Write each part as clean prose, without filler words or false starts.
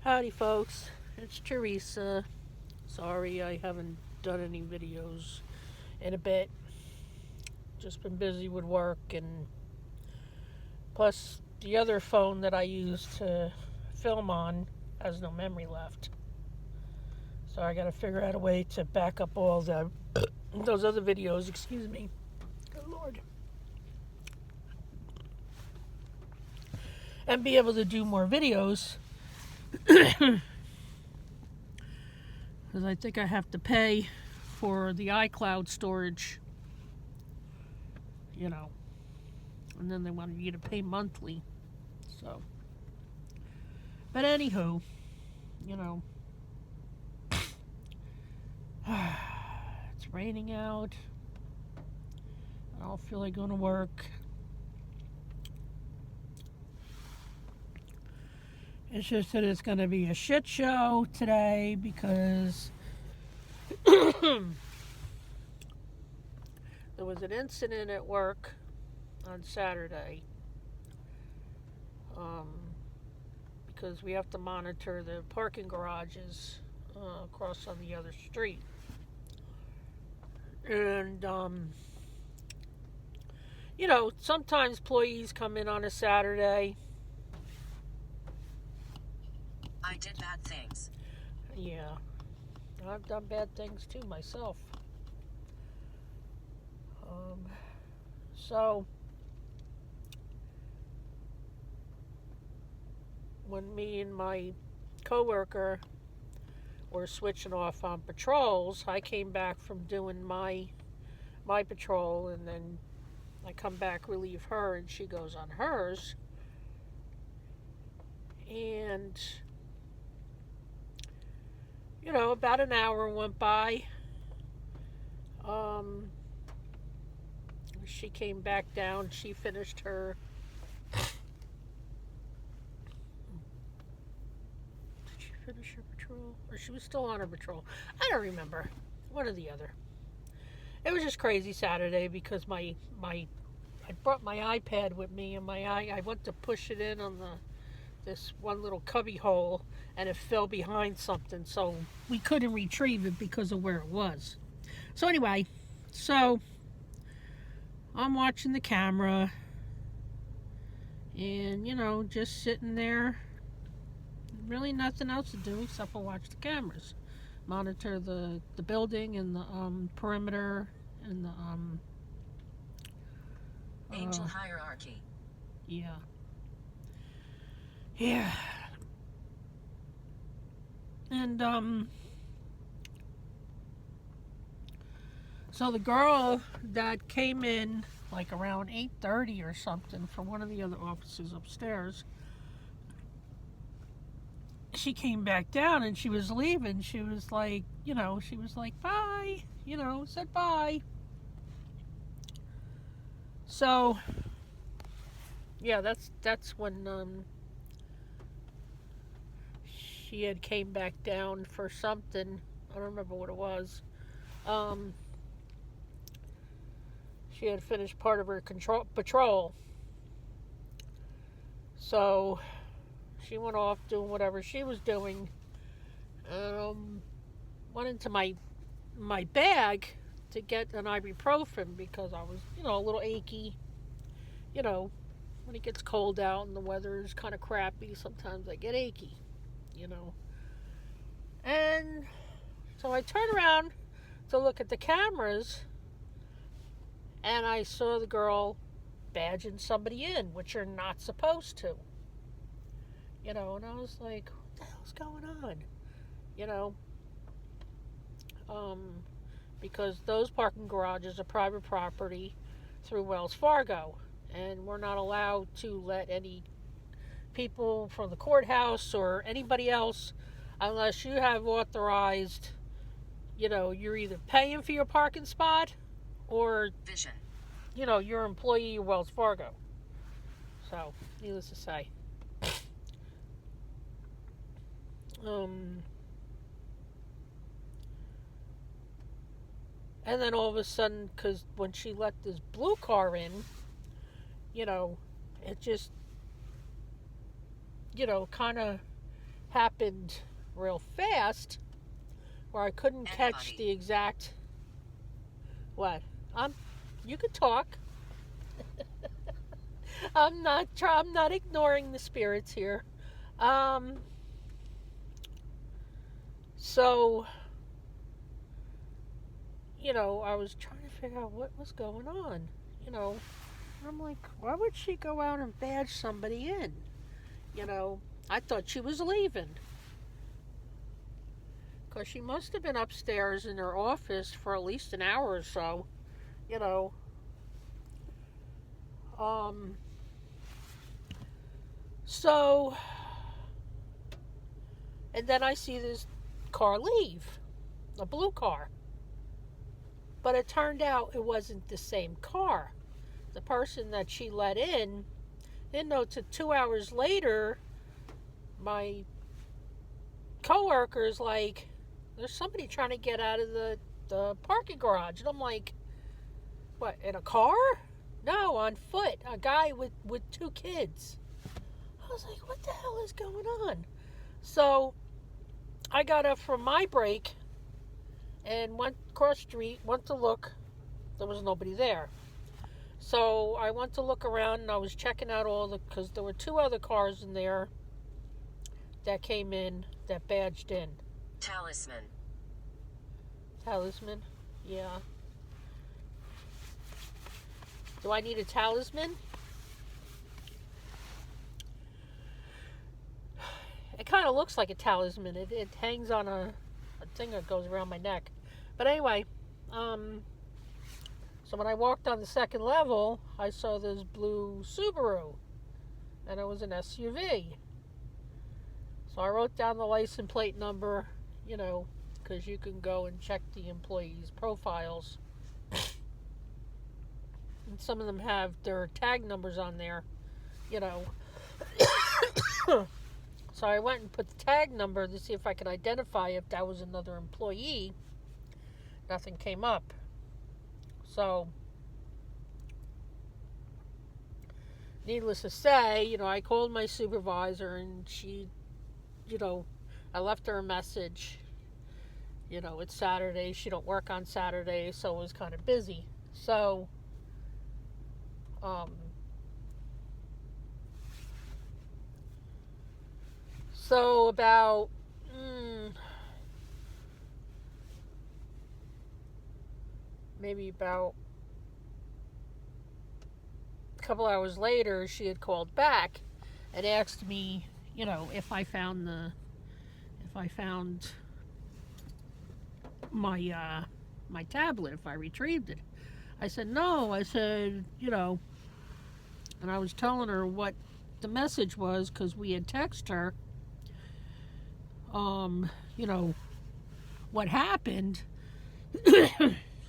Howdy, folks. It's Teresa. Sorry I haven't done any videos in a bit. Just been busy with work, and plus, the other phone that I use to film on has no memory left. So I gotta figure out a way to back up all those other videos. Excuse me. Good Lord. And be able to do more videos. Because I think I have to pay for the iCloud storage, and then they wanted you to pay monthly. So, but anywho, you know, it's raining out. I don't feel like going to work. It's just that it's going to be a shit show today because there was an incident at work on Saturday. Because we have to monitor the parking garages across on the other street. And, sometimes employees come in on a Saturday. I did bad things. Yeah. I've done bad things too myself. So, when me and my coworker were switching off on patrols, I came back from doing my patrol, and then I come back, relieve her, and she goes on hers. And, about an hour went by. She came back down. She finished her. Did she finish her patrol? Or she was still on her patrol? I don't remember. One or the other. It was just crazy Saturday because I brought my iPad with me, and I went to push it in on this one little cubby hole, and it fell behind something, so we couldn't retrieve it because of where it was. So anyway, I'm watching the camera, and just sitting there, really nothing else to do except for watch the cameras, monitor the building and the perimeter and the Angel hierarchy. Yeah. And so the girl that came in like around 8:30 or something from one of the other offices upstairs, she came back down and she was leaving. She was like, bye, said bye. So, yeah, that's when she had came back down for something. I don't remember what it was. She had finished part of her patrol. So she went off doing whatever she was doing. Went into my bag to get an ibuprofen because I was, a little achy. When it gets cold out and the weather is kind of crappy, sometimes I get achy, And so I turned around to look at the cameras, and I saw the girl badging somebody in, which you're not supposed to. And I was like, what the hell's going on? Because those parking garages are private property through Wells Fargo, and we're not allowed to let any people from the courthouse or anybody else, unless you have authorized, you're either paying for your parking spot or Vision. You're an employee of Wells Fargo. So, needless to say. And then all of a sudden, because when she let this blue car in, it just, kind of happened real fast where I couldn't catch Anybody. the exact. What? You could talk. I'm not ignoring the spirits here. So, I was trying to figure out what was going on. I'm like, why would she go out and badge somebody in? I thought she was leaving. Because she must have been upstairs in her office for at least an hour or so. You know. So, and then I see this car leave, a blue car. But it turned out it wasn't the same car. The person that she let in, didn't know till 2 hours later, my coworker's like, there's somebody trying to get out of the parking garage. And I'm like, what, in a car? No, on foot. A guy with 2 kids. I was like, what the hell is going on? So I got up from my break and went across the street, went to look. There was nobody there. So I went to look around and I was checking out because there were 2 other cars in there that came in, that badged in. Talisman. Talisman? Yeah. Do I need a talisman? It kind of looks like a talisman. It hangs on a thing that goes around my neck. But anyway, so when I walked on the second level, I saw this blue Subaru, and it was an SUV. So I wrote down the license plate number, because you can go and check the employees' profiles. And some of them have their tag numbers on there, So I went and put the tag number to see if I could identify if that was another employee. Nothing came up. So, needless to say, I called my supervisor and she, I left her a message. It's Saturday. She don't work on Saturday, so it was kind of busy. So, about maybe about a couple hours later, she had called back and asked me, if I found my my tablet, if I retrieved it. I said no. I said, and I was telling her what the message was because we had texted her. What happened.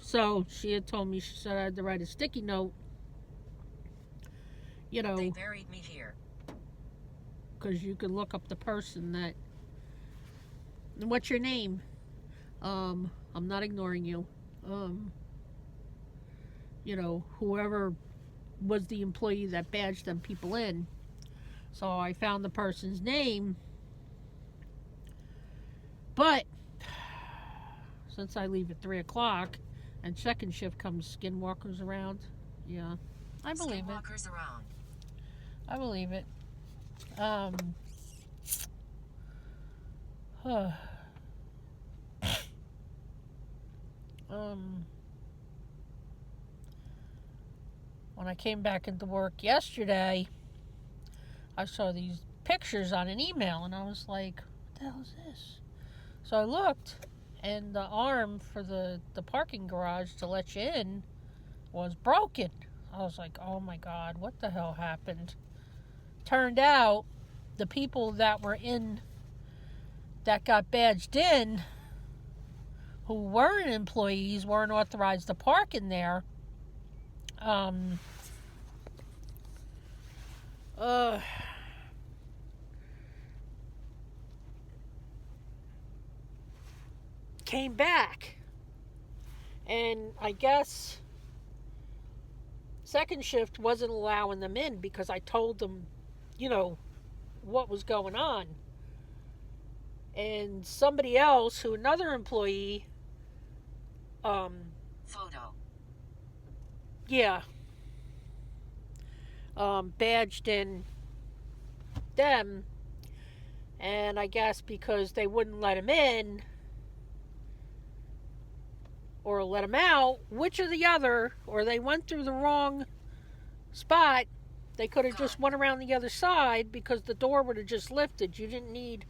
So she had told me, she said I had to write a sticky note. They buried me here. Because you could look up the person that. What's your name? I'm not ignoring you. Whoever was the employee that badged them people in. So I found the person's name. But since I leave at 3 o'clock and second shift comes skinwalkers around, yeah, I believe Skinwalkers around. I believe it. When I came back into work yesterday, I saw these pictures on an email and I was like, what the hell is this? So I looked, and the arm for the parking garage to let you in was broken. I was like, oh my God, what the hell happened? Turned out the people that got badged in, who weren't employees, weren't authorized to park in there. Came back, and I guess second shift wasn't allowing them in because I told them, what was going on. and somebody else, who another employee, Photo. yeah, badged in them, and I guess because they wouldn't let him in or let him out, which or the other, or they went through the wrong spot. They could have just went around the other side because the door would have just lifted. You didn't need,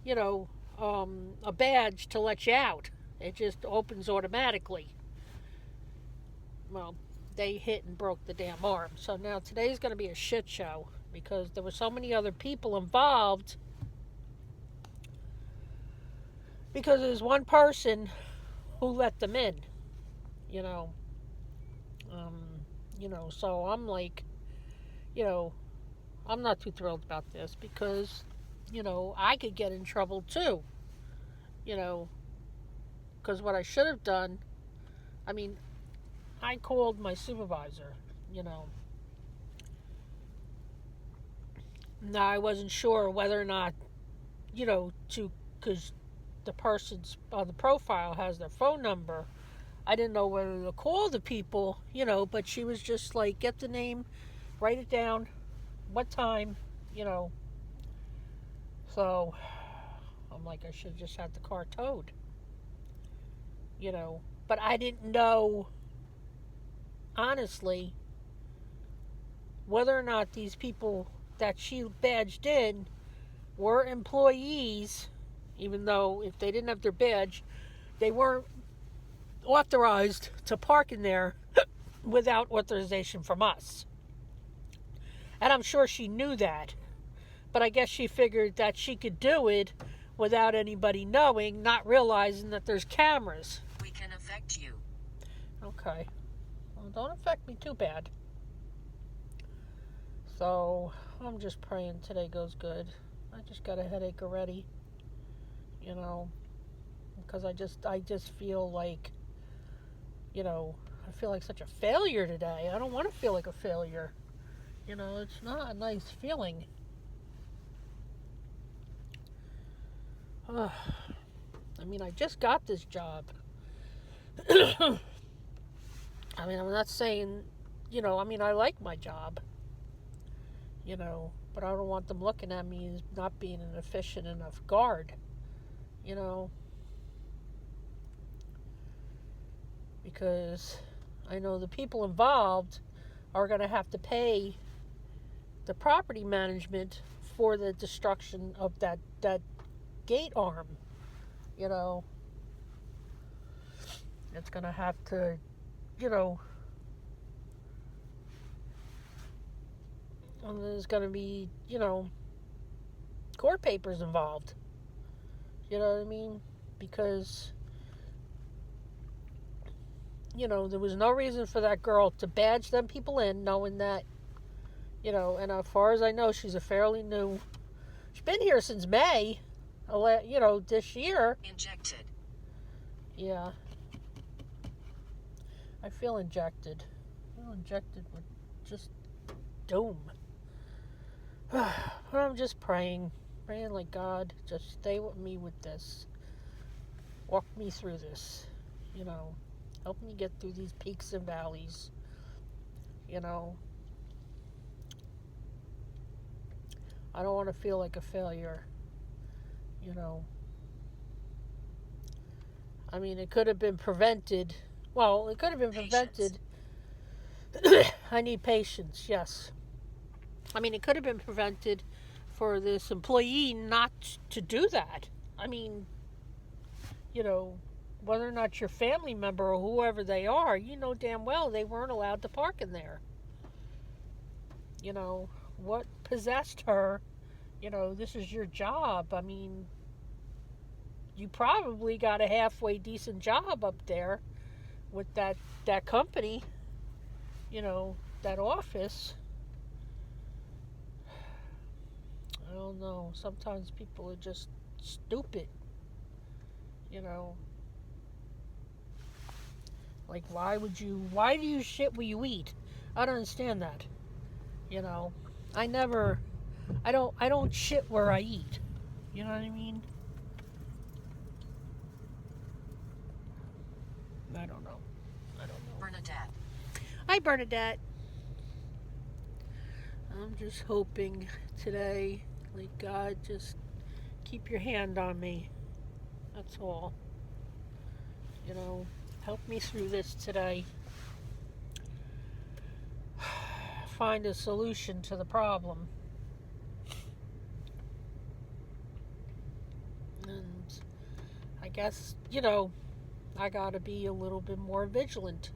a badge to let you out. It just opens automatically. Well, they hit and broke the damn arm. So now today's going to be a shit show because there were so many other people involved. Because there's one person who let them in, so I'm like, I'm not too thrilled about this because, I could get in trouble too, because what I should have done, I called my supervisor, Now, I wasn't sure whether or not, because the person's on the profile has their phone number. I didn't know whether to call the people, but she was just like, get the name, write it down, what time, So, I'm like, I should have just had the car towed, But I didn't know, honestly, whether or not these people that she badged in were employees, even though if they didn't have their badge, they weren't authorized to park in there without authorization from us. And I'm sure she knew that. But I guess she figured that she could do it without anybody knowing, not realizing that there's cameras. We can affect you. Okay. Well, don't affect me too bad. So, I'm just praying today goes good. I just got a headache already. Because I just feel like, I feel like such a failure today. I don't want to feel like a failure. It's not a nice feeling. I just got this job. I'm not saying, I like my job. But I don't want them looking at me as not being an efficient enough guard. Because I know the people involved are going to have to pay the property management for the destruction of that gate arm. It's going to have to, and there's going to be, court papers involved. You know what I mean? Because, there was no reason for that girl to badge them people in, knowing that, and as far as I know, she's a fairly new, she's been here since May, this year. Injected. Yeah. I feel injected. I feel injected with just doom. But I'm just praying like, God, just stay with me with this. Walk me through this. Help me get through these peaks and valleys. I don't want to feel like a failure. It could have been prevented. Well, it could have been prevented. I need patience, yes. It could have been prevented for this employee not to do that. Whether or not your family member or whoever they are, damn well they weren't allowed to park in there. What possessed her? This is your job. You probably got a halfway decent job up there with that company, that office. I don't know. Sometimes people are just stupid. Like, why do you shit where you eat? I don't understand that. I don't shit where I eat. You know what I mean? I don't know. Bernadette. Hi, Bernadette. I'm just hoping today, like, God, just keep your hand on me. That's all. You know, help me through this today. Find a solution to the problem. And I guess, I gotta be a little bit more vigilant.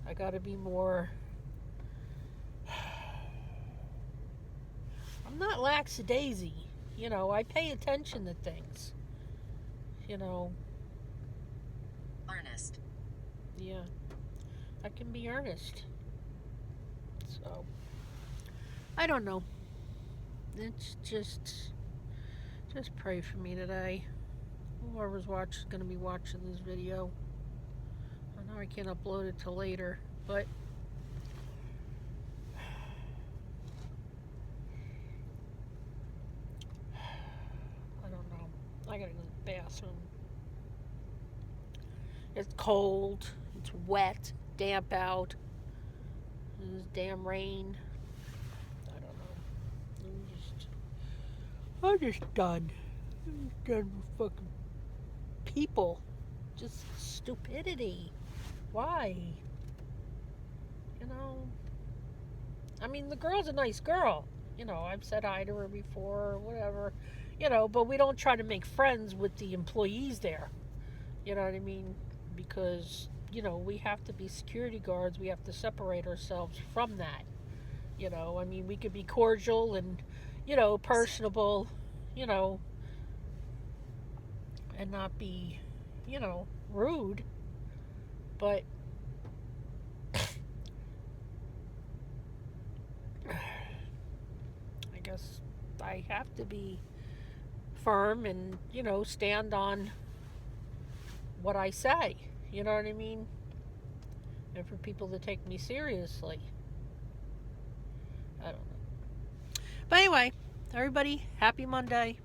I gotta be more. I'm not lackadaisy. I pay attention to things. Earnest. Yeah, I can be earnest. So, I don't know. It's just pray for me today. Whoever's gonna be watching this video. I know I can't upload it till later, but I don't know. I gotta go to the bathroom. It's cold. It's wet, damp out. This damn rain. I don't know. I'm just done. I'm just done with fucking people. Just stupidity. Why? I mean, the girl's a nice girl. I've said hi to her before or whatever. But we don't try to make friends with the employees there. You know what I mean? Because, we have to be security guards. We have to separate ourselves from that. I mean, we could be cordial and, personable, and not be, rude. But I guess I have to be firm and, stand on what I say. You know what I mean? And for people to take me seriously. I don't know. But anyway, everybody, happy Monday.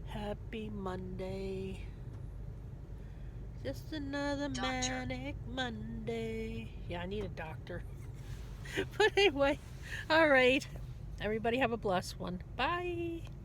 Happy Monday. Just another Doctor. manic Monday. Yeah, I need a doctor. But anyway, all right. Everybody have a blessed one. Bye.